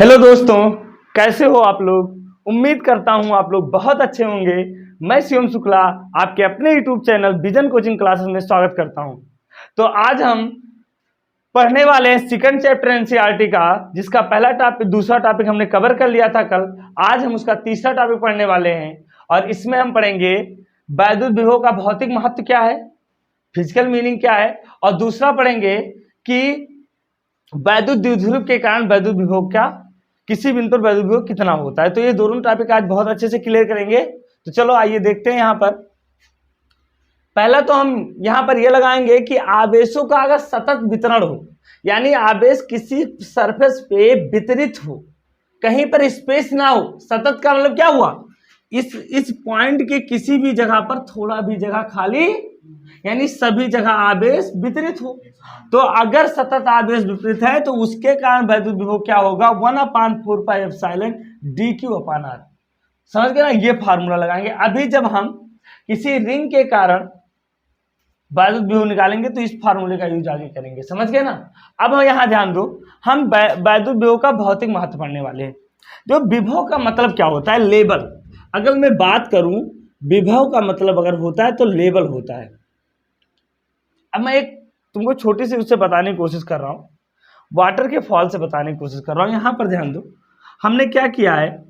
Hello दोस्तों, कैसे हो आप लोग। उम्मीद करता हूं आप लोग बहुत अच्छे होंगे। मैं शिवम शुक्ला आपके अपने YouTube channel vision coaching classes में स्वागत करता हूं। तो आज हम पढ़ने वाले हैं सेकंड चैप्टर एनसीईआरटी का, जिसका पहला टॉपिक दूसरा टॉपिक हमने कवर कर लिया था कल। आज हम उसका तीसरा टॉपिक पढ़ने वाले हैं और इसमें हम पढ़ेंगे वैद्युत विभव का भौतिक महत्व क्या है, फिजिकल मीनिंग क्या है, और दूसरा पढ़ेंगे कि वैद्युत द्विध्रुव के कारण वैद्युत विभव क्या, किसी बिंदु पर वैद्युत विभव कितना होता है। तो ये दोनों टॉपिक आज बहुत अच्छे से क्लियर करेंगे। तो चलो आइए देखते हैं। यहाँ पर पहला तो हम यहाँ पर ये लगाएंगे कि आवेशों का अगर सतत वितरण हो, यानी आवेश किसी सरफेस पे वितरित हो, कहीं पर स्पेस ना हो। सतत का मतलब क्या हुआ, इस पॉइंट के किसी भी जगह पर थोड़ा भी जगह खाली, यानी सभी जगह आवेश वितरित हो। तो अगर सतत आवेश विपरीत है तो उसके कारण वैद्युत विभव क्या होगा, 1/4πε dQ/r। समझ गए ना, ये फार्मूला लगाएंगे। अभी जब हम किसी रिंग के कारण वैद्युत विभव निकालेंगे तो इस फार्मूले का यूज आगे करेंगे। समझ गए ना। अब यहाँ ध्यान दो, हम वैद्युत विभव का भौतिक महत्व पढ़ने वाले हैं। जो विभव का मतलब क्या होता है, लेवल। अगर मैं बात करूं विभव का मतलब अगर होता है तो लेवल होता है। अब मैं एक तुमको छोटी सी उससे बताने की कोशिश कर रहा हूं, वाटर के फॉल से बताने की कोशिश कर रहा हूं। यहां पर ध्यान दो, हमने क्या किया है,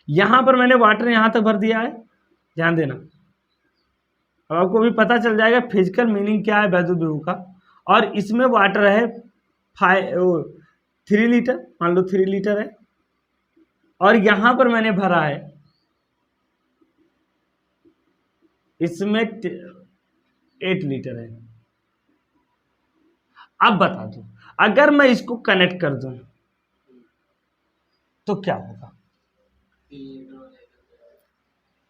यहां पर मैंने वाटर यहां तक भर दिया है। ध्यान देना, अब आपको भी पता चल जाएगा फिजिकल मीनिंग क्या है वैद्युत विभव का। और इसमें वाटर है 3 लीटर, मान लो 3 लीटर है। और यहां पर मैंने भरा है, इसमें 8 लीटर है। अब बता दो, अगर मैं इसको कनेक्ट कर दूं तो क्या होगा।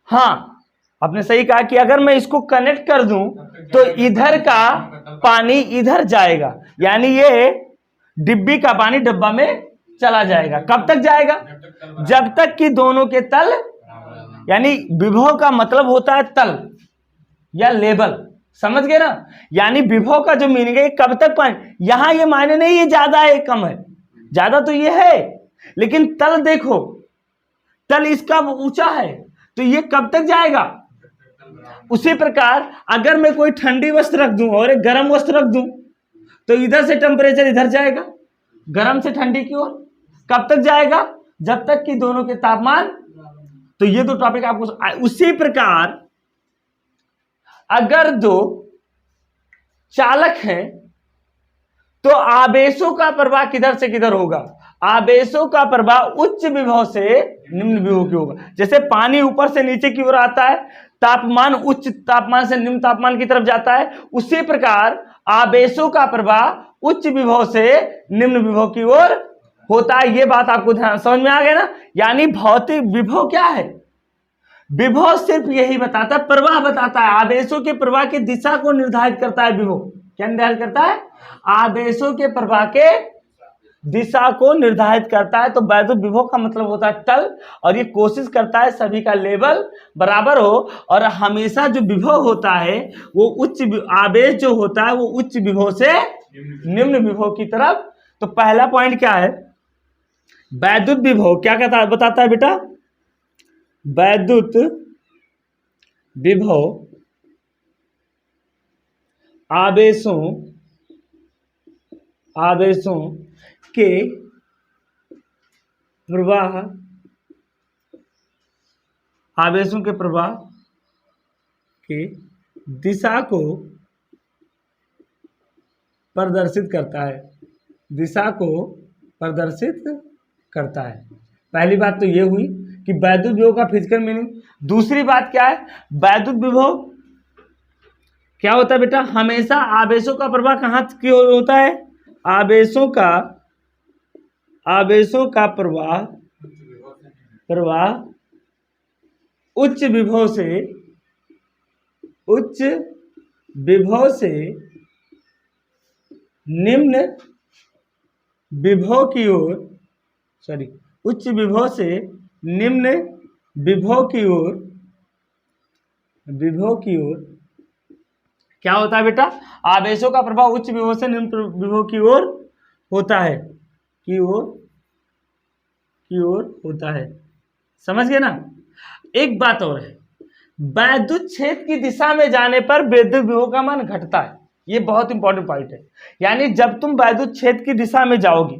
हाँ, आपने सही कहा कि अगर मैं इसको कनेक्ट कर दूं तो इधर का पानी इधर जाएगा, यानी ये डिब्बी का पानी डब्बा में चला जाएगा। कब तक जाएगा, जब तक कि दोनों के तल, यानी विभव का मतलब होता है तल या लेवल। समझ गए ना। यानी विभव का जो मीनिंग है, कब तक पानी, यहां ये मायने नहीं ये ज्यादा है कम है, ज्यादा तो ये है, लेकिन तल देखो, तल इसका ऊंचा है तो ये कब तक जाएगा। उसी प्रकार अगर मैं कोई ठंडी वस्त्र रख दूं और एक गर्म वस्त्र रख दूं तो इधर से टेम्परेचर इधर जाएगा, गर्म से ठंडी की ओर। कब तक जाएगा, जब तक कि दोनों के तापमान। तो ये दो टॉपिक आपको। उसी प्रकार अगर दो चालक हैं तो आवेशों का प्रवाह किधर से किधर होगा, आवेशों का प्रवाह उच्च विभव से निम्न विभव की होगा। जैसे पानी ऊपर से नीचे की ओर आता है, तापमान उच्च तापमान से निम्न तापमान की तरफ जाता है, उसी प्रकार आवेशों का प्रवाह उच्च विभव से निम्न विभव की ओर होता है। ये बात आपको ध्यान समझ में आ गया ना। यानी भौतिक विभव क्या है, विभव सिर्फ यही बताता है, प्रवाह बताता है, आवेशों के प्रवाह की दिशा को निर्धारित करता है। विभव क्या निर्धारित करता है, आवेशों के प्रवाह के दिशा को निर्धारित करता है। तो वैद्युत विभव का मतलब होता है तल, और ये कोशिश करता है सभी का लेवल बराबर हो। और हमेशा जो विभव होता है वो उच्च, आवेश जो होता है वो उच्च विभव से निम्न विभव की तरफ। तो पहला पॉइंट क्या है, वैद्युत विभव क्या कहता बताता है बेटा, वैद्युत विभव आवेशों के प्रवाह, आवेशों के प्रवाह की दिशा को प्रदर्शित करता है, दिशा को प्रदर्शित करता है। पहली बात तो ये हुई कि वैद्युत विभव का फिजिकल मीनिंग। दूसरी बात क्या है, वैद्युत विभव क्या होता है बेटा, हमेशा आवेशों का प्रवाह कहां की ओर होता है, आवेशों का प्रवाह उच्च विभव से निम्न विभव की ओर, उच्च विभव से निम्न विभव की ओर क्या होता है बेटा, आवेशों का प्रभाव उच्च विभव से निम्न विभव की ओर होता है, की ओर होता है। समझ गए ना। एक बात और है, वैद्युत क्षेत्र की दिशा में जाने पर विद्युत विभव का मान घटता है। ये बहुत इंपॉर्टेंट पॉइंट है। यानी जब तुम वैद्युत क्षेत्र की दिशा में जाओगी,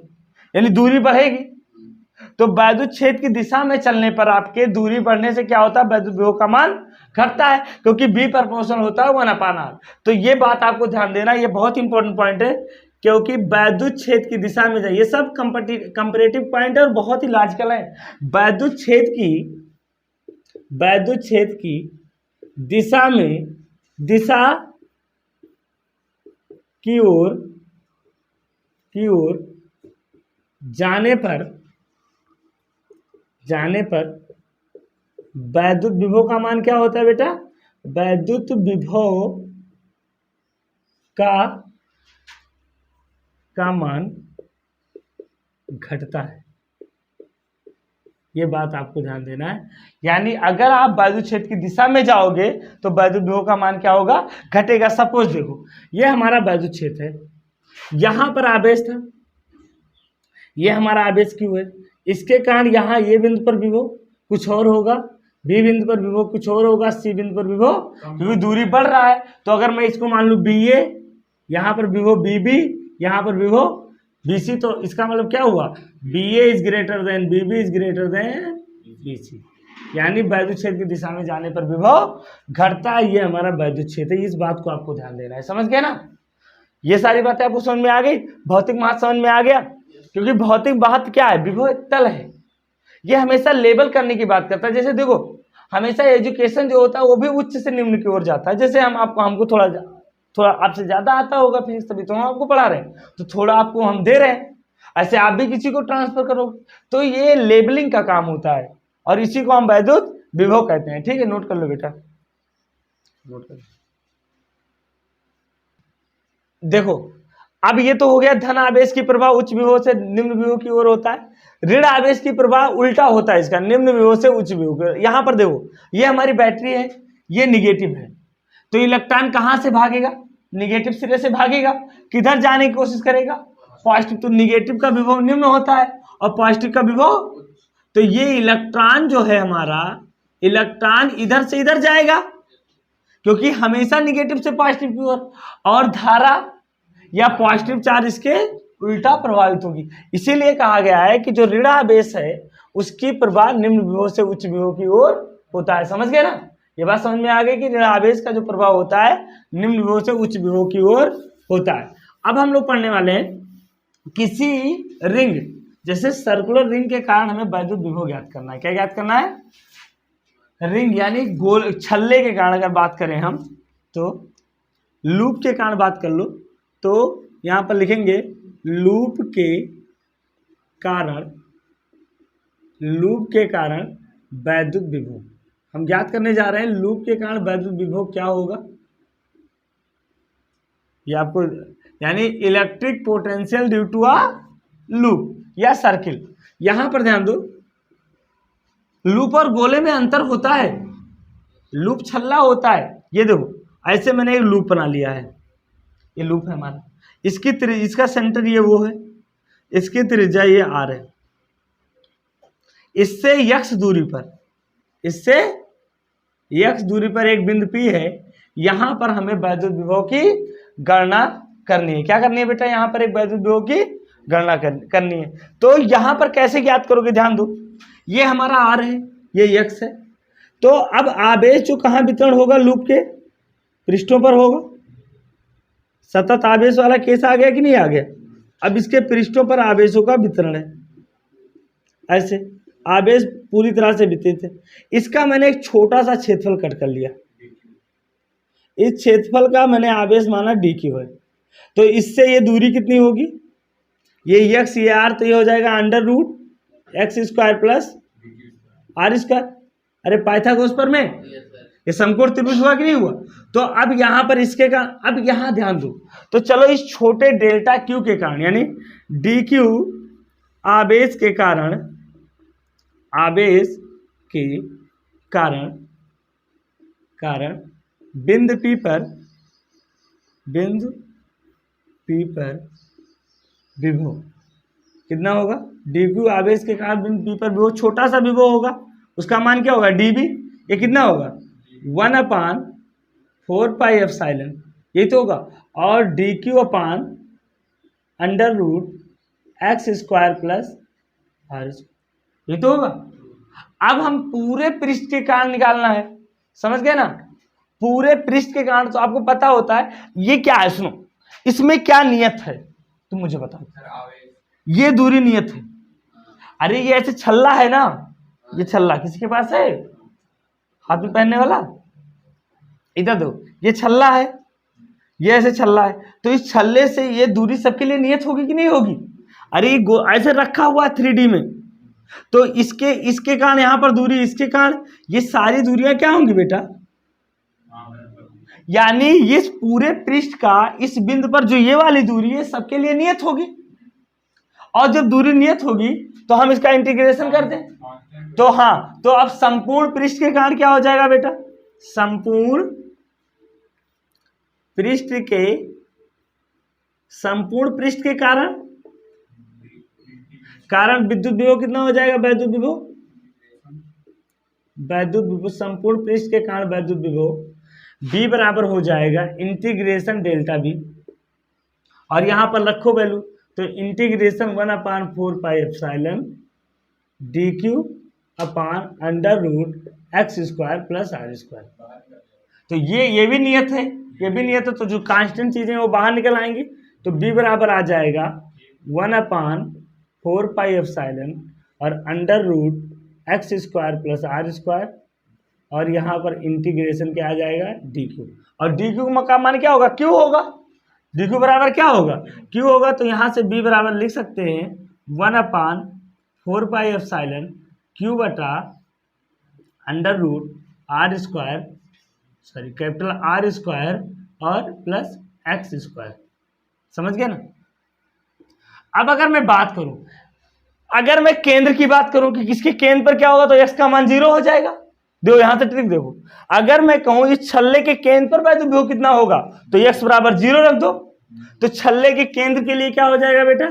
यानी दूरी बढ़ेगी, तो वैद्युत क्षेत्र की दिशा में चलने पर आपके दूरी बढ़ने से क्या होता है, वैद्युत विभव का मान घटता है, क्योंकि बी प्रपोर्शनल होता है 1/r। तो ये बात आपको ध्यान देना, ये बहुत इंपॉर्टेंट पॉइंट है, क्योंकि वैद्युत क्षेत्र की दिशा में जाए, ये सब कंपैरेटिव पॉइंट है और बहुत ही लॉजिकल है। वैद्युत क्षेत्र की दिशा में, दिशा की ओर जाने पर वैद्युत विभव का मान क्या होता है बेटा, वैद्युत विभव का मान घटता है। ये बात आपको ध्यान देना है। यानी अगर आप वैद्युत क्षेत्र की दिशा में जाओगे तो वैद्युत विभव का मान क्या होगा, घटेगा। सपोज देखो, ये हमारा वैद्युत क्षेत्र है, यहां पर आवेश था, ये हमारा आवेश क्यों है, इसके कारण यहाँ ये बिंदु पर विभव कुछ और होगा, बी बिंदु पर विभव कुछ और होगा, सी बिंदु पर विभव, क्योंकि दूरी बढ़ रहा है। तो अगर मैं इसको मान लूं बी ए, यहाँ पर विभव बी बी, यहाँ पर विभव बी सी, तो इसका मतलब क्या हुआ, B A is greater than B B is greater than B C. यानी वैद्युत क्षेत्र की दिशा में जाने पर विभव घटता है। ये हमारा वैद्युत क्षेत्र है, इस बात को आपको ध्यान देना है। समझ गए ना। ये सारी बातें आपको समझ में आ गई, भौतिक महत्व समझ में आ गया। क्योंकि भौतिक महत्व क्या है, विभव एक तल है, ये हमेशा लेबल करने की बात करता है। जैसे देखो, हमेशा एजुकेशन जो होता है वो भी उच्च से निम्न की ओर जाता है। जैसे हमको थोड़ा आपसे ज्यादा आता होगा फिजिक्स, तभी तो हम आपको पढ़ा रहे हैं, तो थोड़ा आपको हम दे रहे हैं, ऐसे आप भी किसी को ट्रांसफर करोगे। तो ये लेबलिंग का काम होता है, और इसी को हम वैद्युत विभव कहते हैं। ठीक है, नोट कर लो बेटा, नोट कर लो। देखो, अब ये तो हो गया धन आवेश की प्रवाह उच्च विभव से निम्न विभव की ओर होता है। ऋण आवेश की प्रवाह उल्टा होता है इसका, निम्न विभव से उच्च विभव। यहां पर देखो, ये हमारी बैटरी है, ये निगेटिव है, तो इलेक्ट्रॉन कहां से भागेगा, निगेटिव सिरे से भागेगा, किधर जाने की कोशिश करेगा, पॉजिटिव। तो निगेटिव का विभव निम्न होता है और पॉजिटिव का विभव, तो ये इलेक्ट्रॉन जो है हमारा, इलेक्ट्रॉन इधर से इधर जाएगा, क्योंकि हमेशा निगेटिव से पॉजिटिव की ओर, और धारा या पॉजिटिव चार्ज इसके उल्टा प्रभावित होगी। इसीलिए कहा गया है कि जो ऋण आवेश है उसकी प्रवाह निम्न विभव से उच्च विभव की ओर होता है। समझ गए ना। ये बात समझ में आ गई कि ऋण आवेश का जो प्रभाव होता है निम्न विभव से उच्च विभव की ओर होता है। अब हम लोग पढ़ने वाले हैं, किसी रिंग, जैसे सर्कुलर रिंग के कारण हमें वैद्युत विभव ज्ञात करना है। क्या ज्ञात करना है, रिंग यानी गोल छल्ले के कारण अगर बात करें हम, तो लूप के कारण बात कर लो, तो यहां पर लिखेंगे लूप के कारण वैद्युत विभव हम ज्ञात करने जा रहे हैं। लूप के कारण वैद्युत विभव क्या होगा, ये आपको, यानी electric potential due to a loop या सर्किल। यहां पर ध्यान दो, लूप और गोले में अंतर होता है, लूप छल्ला होता है। ये देखो, ऐसे मैंने एक लूप बना लिया है, ये लूप है हमारा, इसका सेंटर ये वो है, इसकी त्रिज्या ये r है, इससे x दूरी पर एक बिंदु P है, यहां पर हमें वैद्युत विभव की गणना करनी है। क्या करनी है बेटा, यहां पर एक वैद्युत विभव की गणना करनी है। तो यहां पर कैसे ज्ञात करोगे, ध्यान दो, ये हमारा r है, ये x है। तो अब आवेश जो कहां वितरण होगा, लूप के पृष्ठों पर होगा। सतत आवेश वाला केस आ गया कि नहीं आ गया। अब इसके पृष्ठों पर आवेशों का वितरण है, ऐसे आवेश पूरी तरह से वितरित है। इसका मैंने एक छोटा सा क्षेत्रफल कट कर लिया, इस क्षेत्रफल का मैंने आवेश माना dq है। तो इससे ये दूरी कितनी होगी, ये x ये r, तो ये हो जाएगा √x² प्लस r²। अरे पाइथागोरस पर में ये समकोण त्रिभुज हुआ कि नहीं हुआ। तो अब यहां पर इसके का, अब यहां ध्यान दो, तो चलो इस छोटे डेल्टा क्यू के कारण, यानी dq आवेश के कारण बिंदु P पर बिंदु P पर विभव कितना होगा, dq आवेश के कारण बिंदु P पर विभव छोटा सा विभव होगा, उसका मान क्या होगा dv, ये कितना होगा 1/4πε, यही तो होगा, और dq/√x² प्लस r, ये तो होगा। अब हम पूरे पृष्ठ के कारण निकालना है, समझ गए ना, पूरे पृष्ठ के कारण तो आपको पता होता है ये क्या है, सुनो इसमें क्या नियत है तुम मुझे बताओ, ये दूरी नियत है, अरे ये ऐसे छल्ला है ना, ये छल्ला किसी के पास है हाथ में पहनने वाला, इधर दो, ये छल्ला है, ये ऐसे छल्ला है, तो इस छल्ले से ये दूरी सबके लिए नियत होगी कि नहीं होगी, अरे ये ऐसे रखा हुआ है 3D में, तो इसके कारण यहाँ पर दूरी, इसके कारण ये सारी दूरियां क्या होंगी बेटा, यानी इस पूरे पृष्ठ का इस बिंदु पर जो ये वाली दूरी है सबके लिए नियत होगी, और जब दूरी नियत होगी तो हम इसका इंटीग्रेशन कर दें, तो हाँ, तो अब संपूर्ण पृष्ठ के कारण क्या हो जाएगा बेटा, संपूर्ण पृष्ठ के कारण विद्युत विभव कितना हो जाएगा, वैद्युत विभव संपूर्ण पृष्ठ के कारण वैद्युत विभव B बराबर हो जाएगा इंटीग्रेशन डेल्टा B, और यहां पर रखो वैल्यू, तो इंटीग्रेशन 1/4πε dq/√x² प्लस r², तो ये भी नियत है, ये भी नियत है, तो जो कांस्टेंट चीजें वो बाहर निकल आएंगी, तो B बराबर आ जाएगा 1/4πε और √x² प्लस r², और यहाँ पर इंटीग्रेशन क्या आ जाएगा dq, और dq का मान क्या होगा, q होगा, dq बराबर क्या होगा, q होगा, तो यहाँ से B बराबर लिख सकते हैं 1/4πε q बटा √r², सॉरी कैपिटल R² और प्लस x², समझ गए ना। अब अगर मैं बात करूं, अगर मैं केंद्र की बात करूं कि किसके केंद्र पर क्या होगा, तो x का मान 0 हो जाएगा, देखो यहां से ट्रिक देखो, अगर मैं कहूं इस छल्ले के केंद्र पर वैद्युत विभव कितना होगा, तो x बराबर 0 रख दो, तो छल्ले के केंद्र के लिए क्या हो जाएगा बेटा,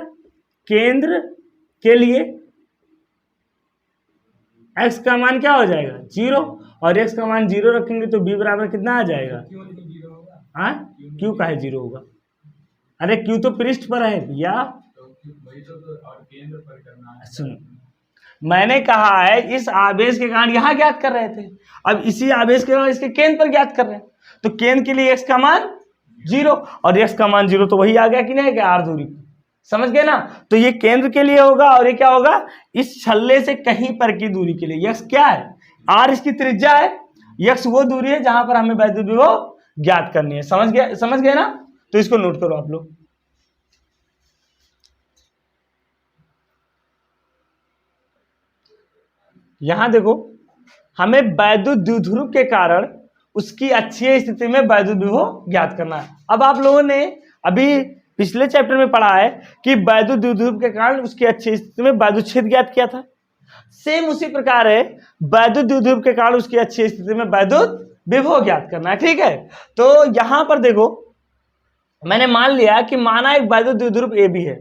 केंद्र के लिए x का मान क्या हो जाएगा 0, और x का मान 0 रखेंगे तो B बराबर कितना आ जाएगा, हाँ q का है 0 होगा, अरे q तो पृष्ठ पर है भैया, सुनो मैंने कहा है इस आवेश के कारण यहां ज्ञात कर रहे थे, अब इसी आवेश के कारण इसके केंद्र पर ज्ञात कर रहे हैं, तो केंद्र के लिए x का मान 0, और x का मान 0 तो वही आ गया कि नहीं गया, r दूरी, समझ गए ना, तो ये केंद्र के लिए होगा, और ये क्या होगा इस छल्ले से कहीं पर की दूरी के लिए, x क्या है, r इसकी त्रिज्या है, x वो दूरी है जहां पर हमें वैद्युत विभव ज्ञात करनी है, समझ गए ना, तो इसको नोट करो आप लोग। यहां देखो हमें वैद्युत द्विध्रुव के कारण उसकी अक्षीय स्थिति में वैद्युत विभव ज्ञात करना है। अब आप लोगों ने अभी पिछले चैप्टर में पढ़ा है कि वैद्युत द्विध्रुव के कारण उसकी अक्षीय स्थिति में वैद्युत क्षेत्र ज्ञात किया था, सेम उसी प्रकार है वैद्युत द्विध्रुव के कारण उसकी अक्षीय स्थिति में वैद्युत विभव ज्ञात करना है, ठीक है। तो यहां पर देखो मैंने मान लिया कि माना एक वैद्युत द्विध्रुव ए भी है,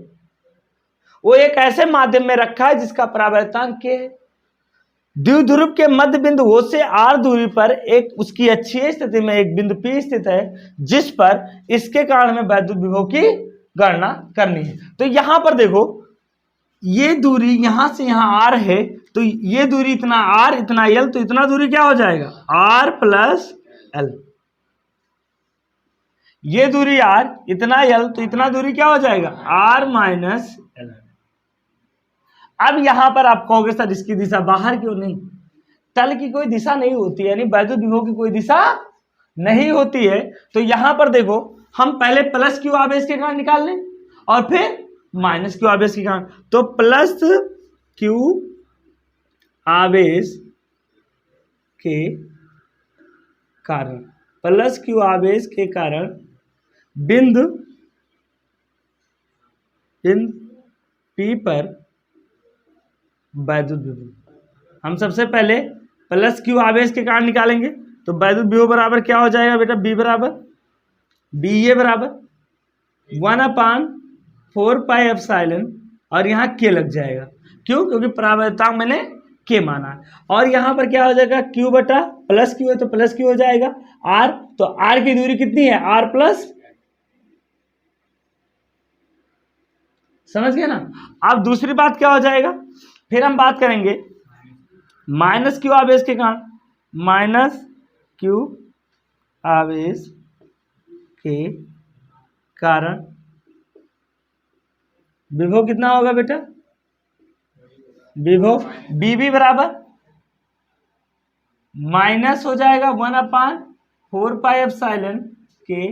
वो एक ऐसे माध्यम में रखा है जिसका परावर्तनांक k है, द्विध्रुव के मध्य बिंदु O से r दूरी पर एक उसकी अक्षीय स्थिति में एक बिंदु P स्थित है जिस पर इसके कारण हमें वैद्युत विभव की गणना करनी है। तो यहां पर देखो ये दूरी यहां से यहां r है, तो ये दूरी इतना r इतना l, तो इतना दूरी क्या हो जाएगा r प्लस l, ये दूरी r इतना l, तो इतना दूरी क्या हो जाएगा r माइनस l। अब यहां पर आप कहोगे सर इसकी दिशा बाहर क्यों नहीं, तल की कोई दिशा नहीं होती है, यानी वैद्युत विभव की कोई दिशा नहीं होती है, तो यहां पर देखो हम पहले प्लस क्यू आवेश के कारण निकाल लें और फिर माइनस क्यू आवेश के कारण, तो प्लस क्यू आवेश के कारण, प्लस क्यू आवेश के कारण बिंदु P पर वैद्युत विभव, हम सबसे पहले प्लस क्यू आवेश के कारण निकालेंगे, तो वैद्युत विभव बराबर क्या हो जाएगा बेटा, B बराबर बी ए बराबर 1/4 पाई एप्सिलॉन और यहाँ के लग जाएगा। क्यों? क्योंकि परावर्तक मैंने के माना है। और यहाँ पर क्या हो जाएगा, क्यू बटा प्लस क्यू है तो प्लस क्यू हो जाएगा आर। तो आर की दूरी कितनी है, आर प्लस, समझ गए ना। अब दूसरी बात क्या हो जाएगा, फिर हम बात करेंगे माइनस क्यू आवेश के कारण, माइनस क्यू आवेश के कारण विभव कितना होगा बेटा, विभव बीबी बराबर माइनस हो जाएगा 1/4 पाई एप्सिलॉन के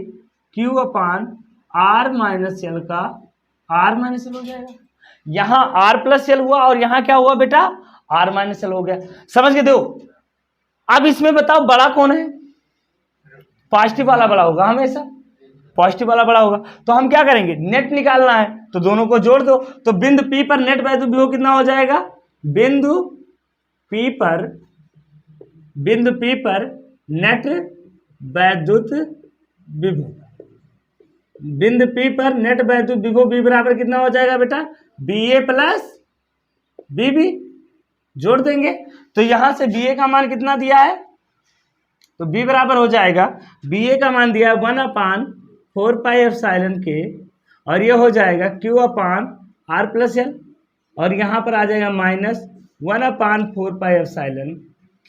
Q upon R minus L का आर माइनस एल हो जाएगा। यहां आर प्लस एल हुआ और यहां क्या हुआ बेटा, आर माइनस एल हो गया। समझ के दो। अब इसमें बताओ बड़ा कौन है, पॉजिटिव वाला बड़ा होगा, हमेशा पॉजिटिव वाला बड़ा होगा। तो हम क्या करेंगे, नेट निकालना है तो दोनों को जोड़ दो। तो बिंदु P पर नेट वैद्युत विभव कितना हो जाएगा, बिंदु P पर नेट वैद्युत विभव, बिंदु P पर नेट वैद्युत विभव B बराबर कितना हो जाएगा बेटा, BA प्लस BB, जोड़ देंगे। तो यहां से BA का मान कितना दिया है, तो B बराबर हो जाएगा, BA का मान दिया है 1/4 पाई एप्सिलॉन के और ये हो जाएगा Q अपान R प्लस एल और यहाँ पर आ जाएगा माइनस 1/4 पाई एप्सिलॉन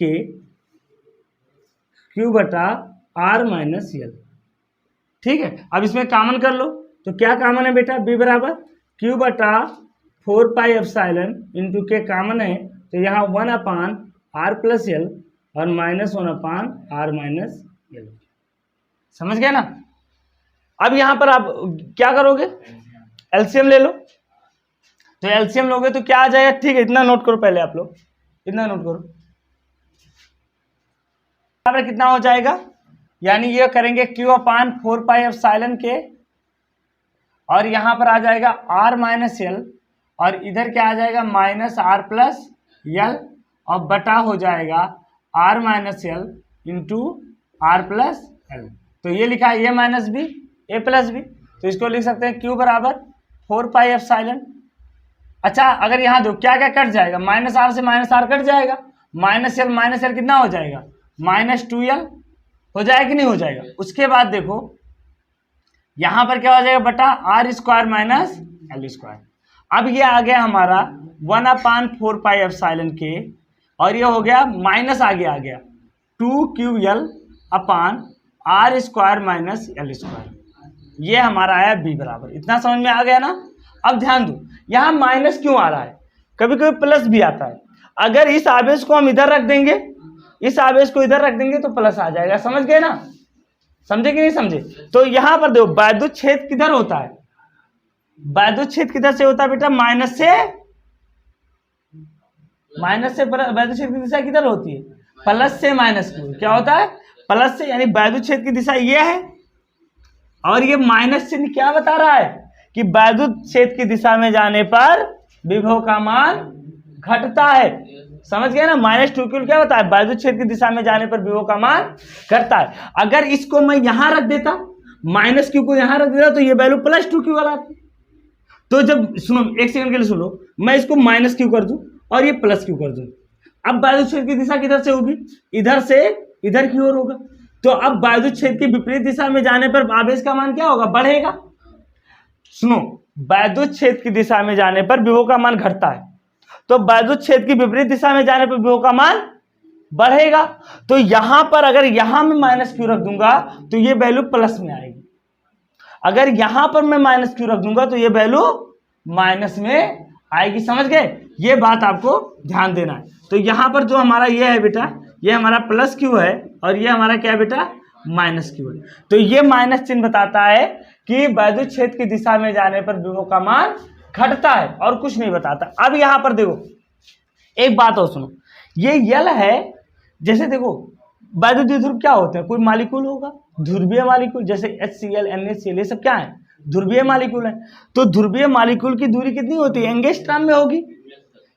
के Q बटा R माइनस एल। ठीक है, अब इसमें कॉमन कर लो। तो क्या कॉमन है बेटा, B बराबर Q बटा 4 पाई एप्सिलॉन इंटू के कॉमन है तो यहाँ 1/R प्लस एल और माइनस 1/R माइनस एल। समझ गए ना। अब यहां पर आप क्या करोगे, एलसीएम ले लो। तो एलसीएम लोगे तो क्या आ जाएगा, ठीक है इतना नोट करो पहले आप लोग, इतना नोट करो। बराबर कितना हो जाएगा, यानी ये करेंगे Q अपान 4 पाई एप्सिलॉन के और यहां पर आ जाएगा R माइनस एल और इधर क्या आ जाएगा माइनस R प्लस एल और बटा हो जाएगा R minus L into R plus L. तो ये लिखा है ए माइनस बी ए प्लस बी, तो इसको लिख सकते हैं Q बराबर 4 पाई एप्सिलॉन। अच्छा अगर यहाँ दो क्या क्या कट जाएगा, माइनस आर से माइनस आर कट जाएगा, माइनस एल कितना हो जाएगा, -2l हो जाएगा कि नहीं हो जाएगा। उसके बाद देखो यहाँ पर क्या हो जाएगा बटा R square minus L square. अब ये आ गया हमारा 1/4 पाई एप्सिलॉन के और ये हो गया माइनस आगे आ गया 2QL upon R square minus L square. ये हमारा आया बी बराबर। इतना समझ में आ गया ना। अब ध्यान दो यहाँ माइनस क्यों आ रहा है, कभी कभी प्लस भी आता है। अगर इस आवेश को हम इधर रख देंगे, इस आवेश को इधर रख देंगे तो प्लस आ जाएगा। समझ गए ना, समझे कि नहीं समझे। तो यहाँ पर देखो वैद्युत क्षेत्र किधर होता है, वैद्युत क्षेत्र किधर से होता है बेटा, माइनस से वैद्युत क्षेत्र की दिशा किधर होती है, प्लस से माइनस की। क्या होता है, प्लस से, यानी वैद्युत क्षेत्र की दिशा ये है और ये माइनस चिन्ह क्या बता रहा है कि वैद्युत क्षेत्र की दिशा में जाने पर विभव का मान घटता है। समझ गए ना। -2Q क्या होता है, वैद्युत क्षेत्र की दिशा में जाने पर विभव का मान घटता है। अगर इसको मैं यहां रख देता, -Q को यहां रख देता तो ये वैल्यू +2Q वाला आता। तो जब सुनो एक सेकंड के लिए सुनो, मैं इसको -Q कर दूं और ये +Q कर दूं। अब वैद्युत क्षेत्र की दिशा किधर से होगी, इधर से इधर की ओर होगा। तो अब वैद्युत क्षेत्र की विपरीत दिशा में जाने पर आवेश का मान क्या होगा, बढ़ेगा। सुनो, वैद्युत क्षेत्र की दिशा में जाने पर विभव का मान घटता है, तो वैद्युत क्षेत्र की विपरीत दिशा में जाने पर विभव का मान बढ़ेगा। तो यहां पर अगर यहां मैं -Q रख दूंगा तो ये वैल्यू प्लस में आएगी। अगर यहां पर मैं -Q रख दूंगा तो ये वैल्यू माइनस में आएगी। समझ गए, ये बात आपको ध्यान देना है। तो यहां पर जो हमारा ये है बेटा, ये हमारा +Q है और ये हमारा क्या है बेटा, -Q है। तो ये माइनस चिन्ह बताता है कि वैद्युत क्षेत्र की दिशा में जाने पर विभव का मान घटता है और कुछ नहीं बताता। अब यहां पर देखो एक बात और सुनो, ये यल है, जैसे देखो वैद्युत द्विध्रुव क्या होते हैं, कोई मालिक्यूल होगा ध्रुवीय मालिक्यूल, जैसे HCl NaCl ये सब क्या है, ध्रुवीय मालिक्यूल है। तो ध्रुवीय मालिक्यूल की दूरी कितनी होती है, एंगस्ट्रॉम में होगी,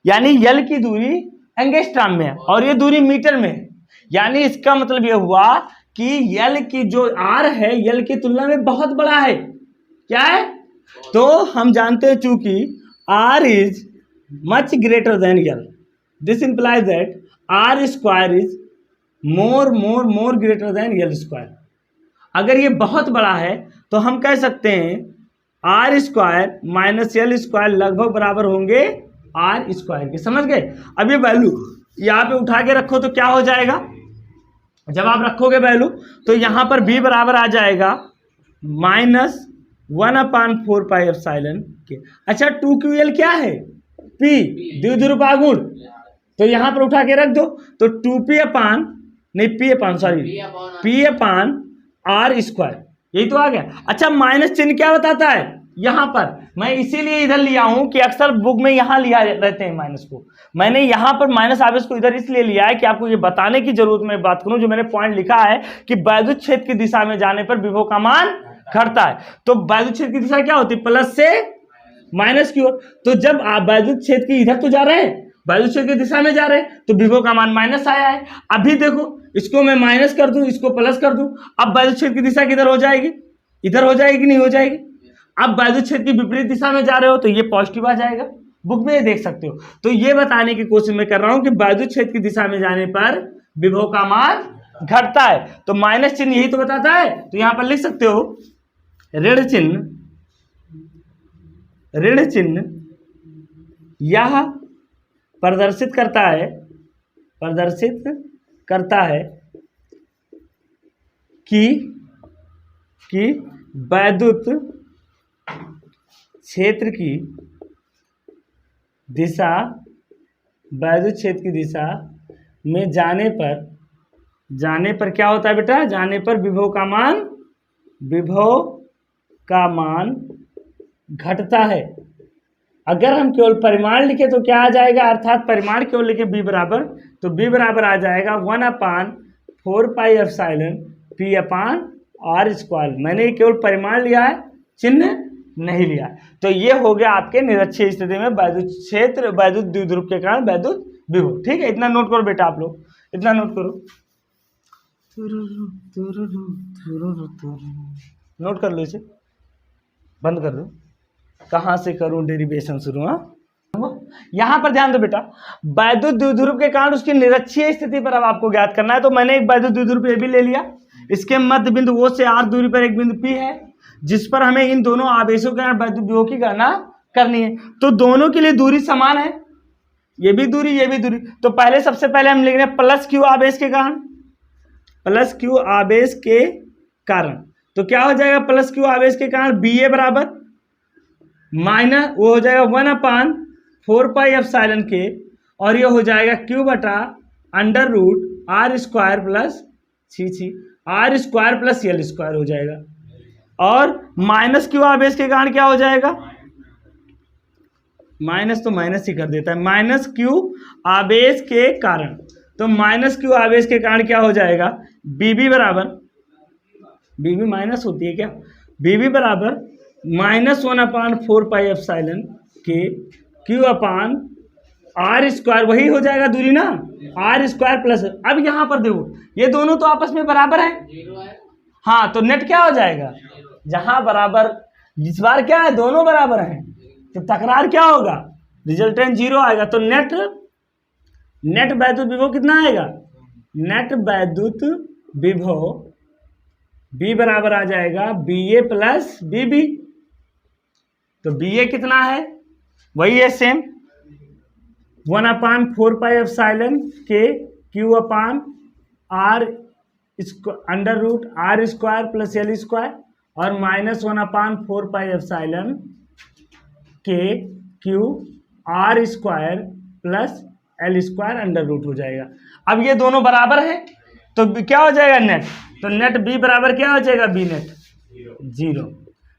यानी यल की दूरी एंगस्ट्रॉम में है और ये दूरी मीटर में है। यानी इसका मतलब ये हुआ कि यल की जो आर है यल की तुलना में बहुत बड़ा है। क्या है? तो हम जानते हैं चूंकि R is much greater than L, this implies that R square is more greater than L square. अगर ये बहुत बड़ा है तो हम कह सकते हैं R square minus L square लगभग बराबर होंगे आर स्क्वायर के। समझ गए? अब ये वैल्यू यहाँ पे उठा के रखो तो क्या हो जाएगा? जब आप रखोगे वैल्यू तो यहाँ पर b बराबर आ जाएगा -1/4 पाई एप्सिलॉन के। अच्छा 2ql क्या है? p द्विध्रुवागुण, तो यहाँ पर उठा के रख दो तो 2p upon p upon R square, यही तो आ गया। अच्छा माइनस चिन्ह क्या बताता है? यहाँ पर मैं इसीलिए इधर लिया हूं कि अक्सर बुक में यहाँ लिया रहते हैं माइनस को, मैंने यहाँ पर माइनस आवेश को इधर इसलिए लिया है कि आपको ये बताने की जरूरत मैं बात करूं, जो मैंने पॉइंट लिखा है कि वैद्युत क्षेत्र की दिशा में जाने पर विभव का मान घटता है। तो वैद्युत क्षेत्र की दिशा क्या होती है? प्लस से माइनस की ओर। तो जब आप वैद्युत क्षेत्र की इधर तो जा रहे हैं, वैद्युत क्षेत्र की दिशा में जा रहे हैं, तो विभव का मान माइनस आया है। अभी देखो इसको मैं माइनस कर दूं, इसको प्लस कर दूं, अब वैद्युत क्षेत्र की दिशा किधर हो जाएगी? इधर हो जाएगी, नहीं हो जाएगी? अब वैद्युत क्षेत्र की विपरीत दिशा में जा रहे हो तो ये पॉजिटिव आ जाएगा, बुक में देख सकते हो। तो ये बताने की कोशिश मैं कर रहा हूं कि वैद्युत क्षेत्र की दिशा में जाने पर विभव का मान घटता है। तो माइनस चिन्ह यही तो बताता है। तो यहां पर लिख सकते हो ऋण चिन्ह यह प्रदर्शित करता है कि वैद्युत क्षेत्र की दिशा में जाने पर क्या होता है बेटा? जाने पर विभव का मान घटता है। अगर हम केवल परिमाण लिखे तो क्या आ जाएगा? अर्थात परिमाण केवल लिखे b बराबर, तो b बराबर आ जाएगा 1/4 pi epsilon p upon R square. मैंने केवल परिमाण लिया है, चिन्ह नहीं लिया। तो ये हो गया आपके निरक्षीय स्थिति में वैद्युत क्षेत्र, वैद्युत द्विध्रुव के कारण वैद्युत विभव। ठीक है, इतना नोट करो बेटा, आप लोग इतना नोट करो, नोट कर लो, इसे बंद कर दो। कहाँ से करूं डेरिवेशन शुरू? यहां पर ध्यान दो बेटा, वैद्युत द्विध्रुव के कारण उसकी निरक्षीय स्थिति पर अब आपको ज्ञात करना है। तो मैंने एक वैद्युत द्विध्रुव ए भी ले लिया, इसके मध्य बिंदु O से R दूरी पर एक बिंदु P है, जिस पर हमें इन दोनों आवेशों के वैद्युत विभव की गणना करनी है। तो दोनों के लिए दूरी समान है, ये भी दूरी ये भी दूरी। तो पहले सबसे पहले हम लिख रहे हैं प्लस क्यू आवेश के कारण, तो क्या हो जाएगा? प्लस क्यू आवेश के कारण BA बराबर माइनस वो हो जाएगा 1/4 पाई एप्सिलॉन के, और ये हो जाएगा Q बटा √R square plus R square plus L square हो जाएगा। और माइनस क्यू आवेश के कारण क्या हो जाएगा? माइनस तो माइनस ही कर देता है, माइनस क्यू आवेश के कारण। तो माइनस क्यू आवेश के कारण क्या हो जाएगा? BB बराबर, BB माइनस होती है क्या? BB बराबर -1/4 पाई एप्सिलॉन के Q अपान R स्क्वायर, वही हो जाएगा दूरी ना, R स्क्वायर प्लस। अब यहाँ पर देखो ये दोनों तो आपस में बराबर है, हाँ, तो नेट क्या हो जाएगा? जहां बराबर, इस बार क्या है? दोनों बराबर हैं, तो तकरार क्या होगा? रिजल्टेंट 0 आएगा। तो नेट वैद्युत विभव कितना आएगा? नेट वैद्युत विभव B बराबर आ जाएगा BA प्लस BB। तो BA कितना है? वही है सेम 1/4 पाई एप्सिलॉन के Q अपान R √R square plus L square, और -1/4 पाई एप्सिलॉन के Q R square plus L square √ हो जाएगा। अब ये दोनों बराबर है तो क्या हो जाएगा? नेट। तो नेट B बराबर क्या हो जाएगा? B net 0।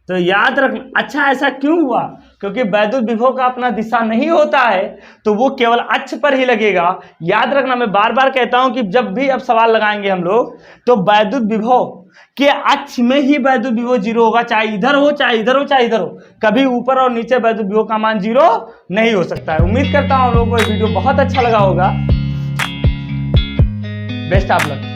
तो याद रखना। अच्छा ऐसा क्यों हुआ? क्योंकि वैद्युत विभव का अपना दिशा नहीं होता है, तो वो केवल अक्ष पर ही लगेगा। याद रखना, मैं बार बार कहता हूं कि जब भी अब सवाल लगाएंगे हम लोग, तो वैद्युत विभव के अक्ष में ही वैद्युत विभव 0 होगा, चाहे इधर हो चाहे इधर हो चाहे इधर हो। कभी ऊपर और नीचे वैद्युत विभव का मान 0 नहीं हो सकता है। उम्मीद करता हूं आप लोगों को ये वीडियो बहुत अच्छा लगा होगा। Best of luck.